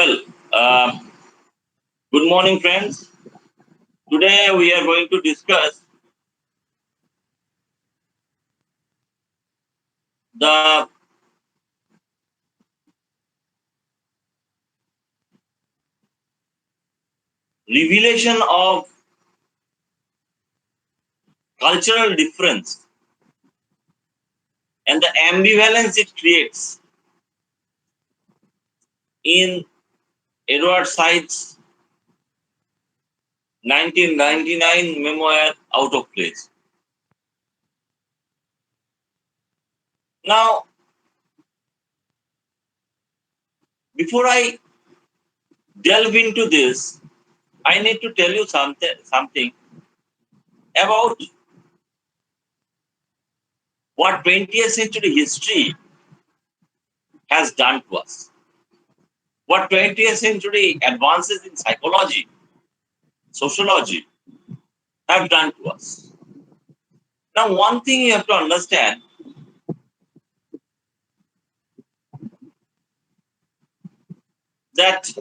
Well, good morning, friends. Today we are going to discuss the revelation of cultural difference and the ambivalence it creates in Edward Said's 1999 memoir Out of Place. Now, before I delve into this, I need to tell you something about what 20th century history has done to us. What 20th century advances in psychology, sociology have done to us. Now, one thing you have to understand that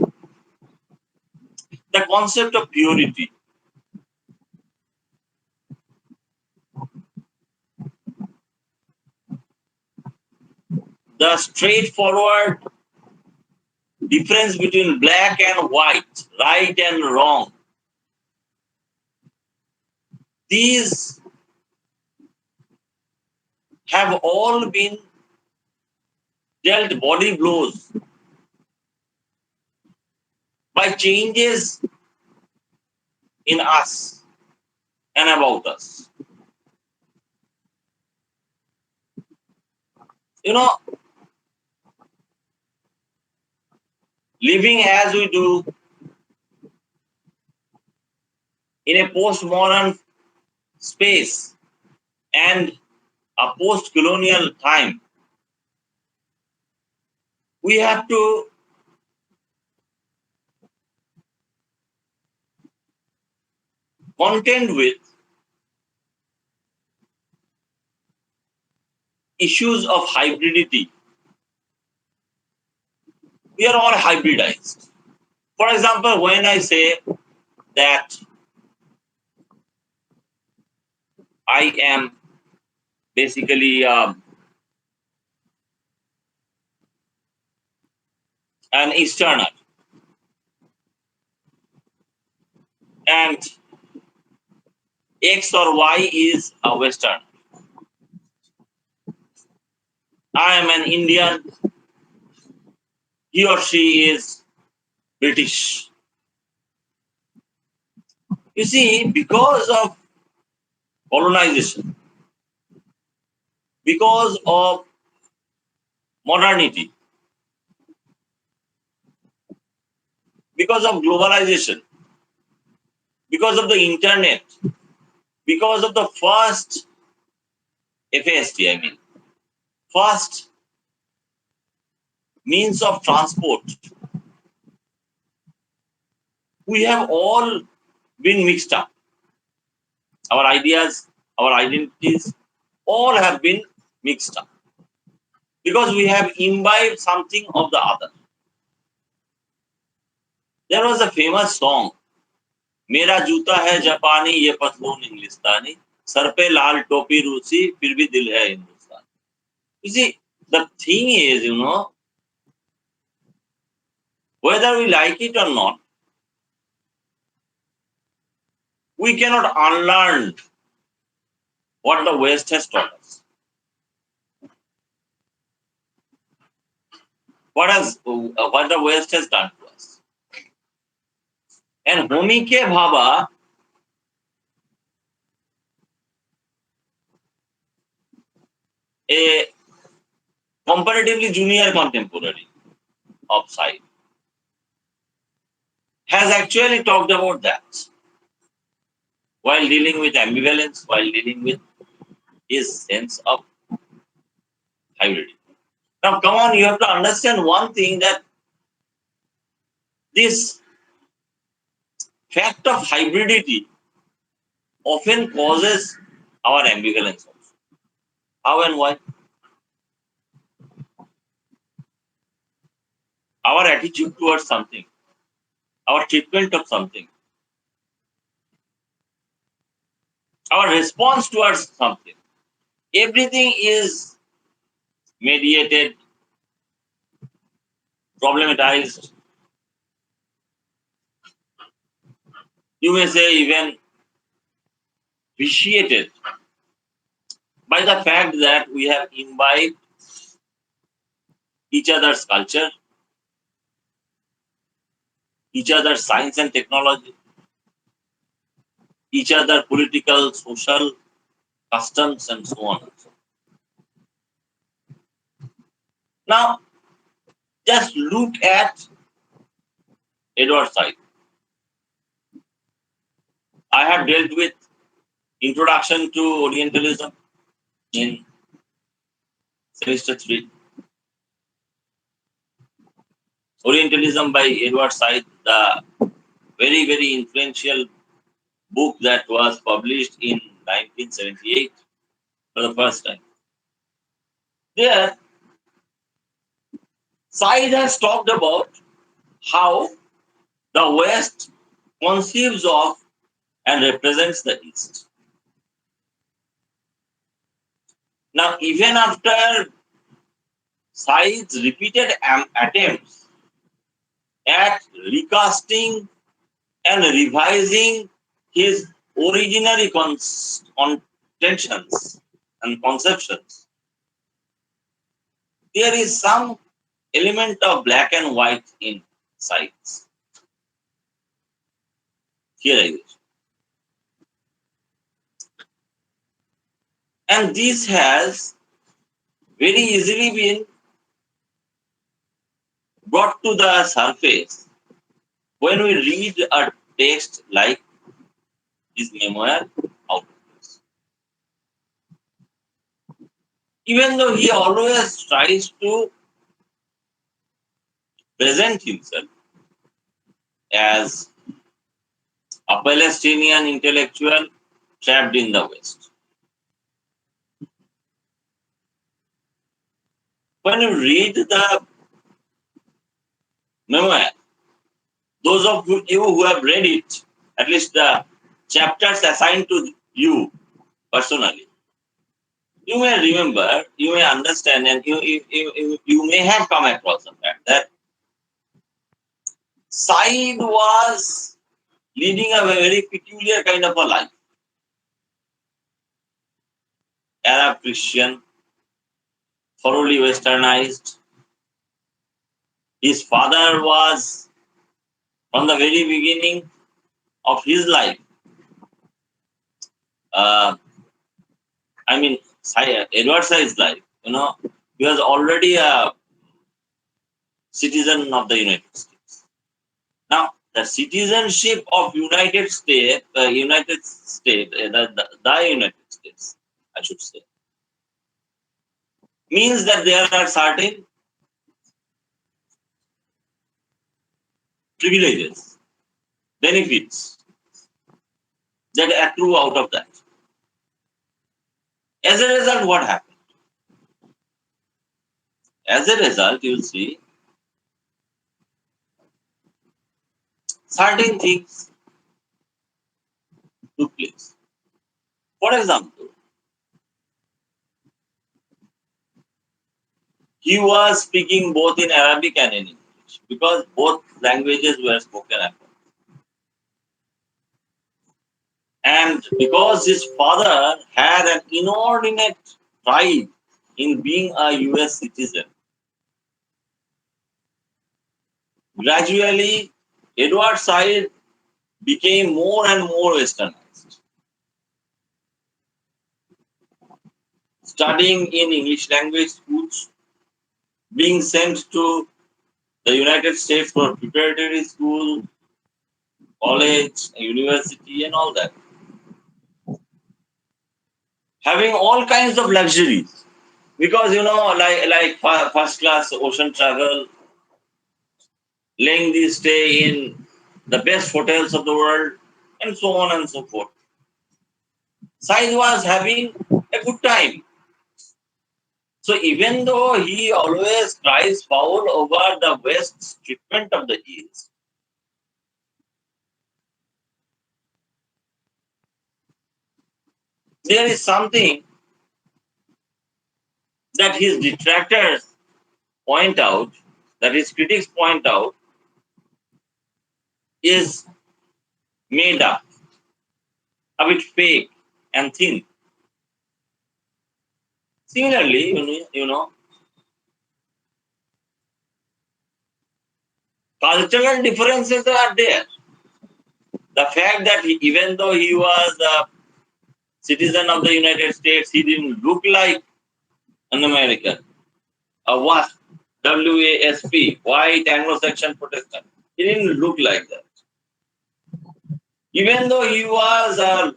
the concept of purity, the straightforward difference between black and white, right and wrong, these have all been dealt body blows by changes in us and about us. You know, living as we do in a postmodern space and a post colonial time, we have to contend with issues of hybridity. We are all hybridized. For example, when I say that I am basically an Easterner and X or Y is a Westerner, I am an Indian, he or she is British. You see, because of colonization, because of modernity, because of globalization, because of the internet, because of the first FAST, I mean, first means of transport, we have all been mixed up. Our ideas, our identities, all have been mixed up because we have imbibed something of the other. There was a famous song, मेरा जूता है जापानी ये पतलून इंग्लिस्तानी sir पे लाल टोपी रूसी फिर भी दिल है हिंदुस्तानी. You see, the thing is, whether we like it or not, we cannot unlearn what the West has taught us. What the West has done to us. And Homike Bhaba, a comparatively junior contemporary of Sai, has actually talked about that while dealing with ambivalence, while dealing with his sense of hybridity. Now, come on, you have to understand one thing, that this fact of hybridity often causes our ambivalence also. How and why? our attitude towards something, our treatment of something, our response towards something, everything is mediated, problematized, you may say even vitiated by the fact that we have imbibed each other's culture, each other's science and technology, each other political, social customs, and so on. Now, just look at Edward Said. I have dealt with Introduction to Orientalism in semester 3. Orientalism by Edward Said, the very, very influential book that was published in 1978 for the first time. There, Said has talked about how the West conceives of and represents the East. Now, even after Said's repeated attempts at recasting and revising his originary contentions and conceptions, there is some element of black and white in Said's. Here I wish. And this has very easily been brought to the surface when we read a text like his memoir, Outcomes. Even though he always tries to present himself as a Palestinian intellectual trapped in the West. When you read the memoir, those of you who have read it, at least the chapters assigned to you personally, you may remember, you may understand, and you may have come across the fact that Said was leading a very peculiar kind of a life. Arab Christian, thoroughly westernized. His father was, from the very beginning of his life, uh, I mean, Edward Said's life, he was already a citizen of the United States. Now, the citizenship of United States, the United States, I should say, means that there are certain privileges, benefits that accrue out of that. As a result, what happened? As a result, you'll see certain things took place. For example, he was speaking both in Arabic and in English because both languages were spoken at home. And because his father had an inordinate pride in being a US citizen, gradually Edward Said became more and more westernized, studying in English language schools, being sent to the United States for preparatory school, college, university, and all that. Having all kinds of luxuries because like first class ocean travel, laying the stay in the best hotels of the world, and so on and so forth. Said was having a good time. So even though he always cries foul over the West's treatment of the East, there is something that his detractors point out, that his critics point out, is made up, a bit fake and thin. Similarly, cultural differences are there. The fact that even though he was a citizen of the United States, he didn't look like an American. A WASP, WASP, white Anglo-Saxon Protestant. He didn't look like that. Even though he was a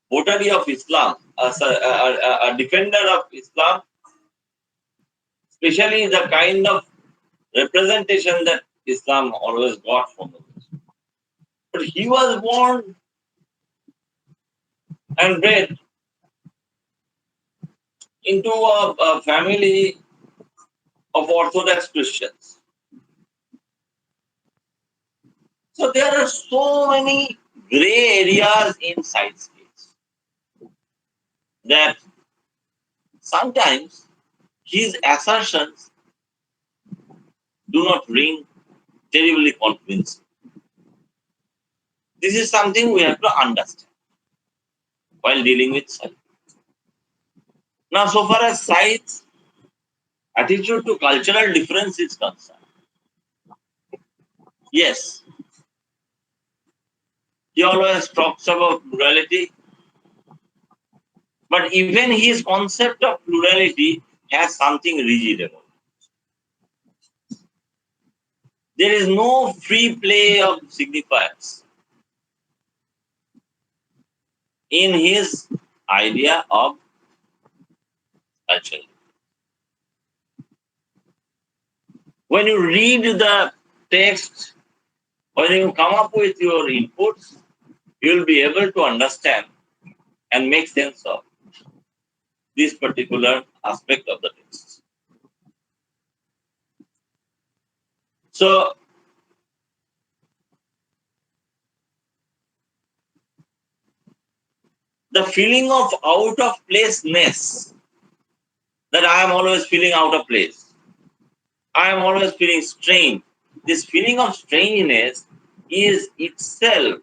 votary of Islam, a defender of Islam, especially the kind of representation that Islam always got from the West. But he was born and bred into a family of Orthodox Christians. So there are so many gray areas in science that sometimes his assertions do not ring terribly convincing. This is something we have to understand while dealing with science. Now, so far as science attitude to cultural difference is concerned, yes, he always talks about plurality, but even his concept of plurality has something rigid about it. There is no free play of signifiers in his idea of culture. When you read the text, when you come up with your inputs, you will be able to understand and make sense of this particular aspect of the text. So, the feeling of out of placeness, that I am always feeling out of place, I am always feeling strange. This feeling of strangeness is itself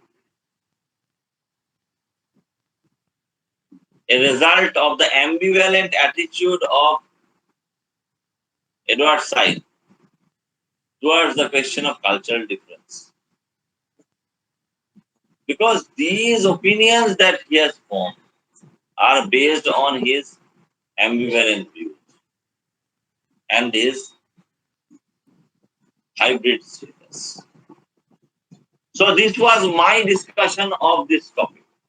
a result of the ambivalent attitude of Edward Said towards the question of cultural difference. Because these opinions that he has formed are based on his ambivalent views and his hybrid status. So this was my discussion of this topic.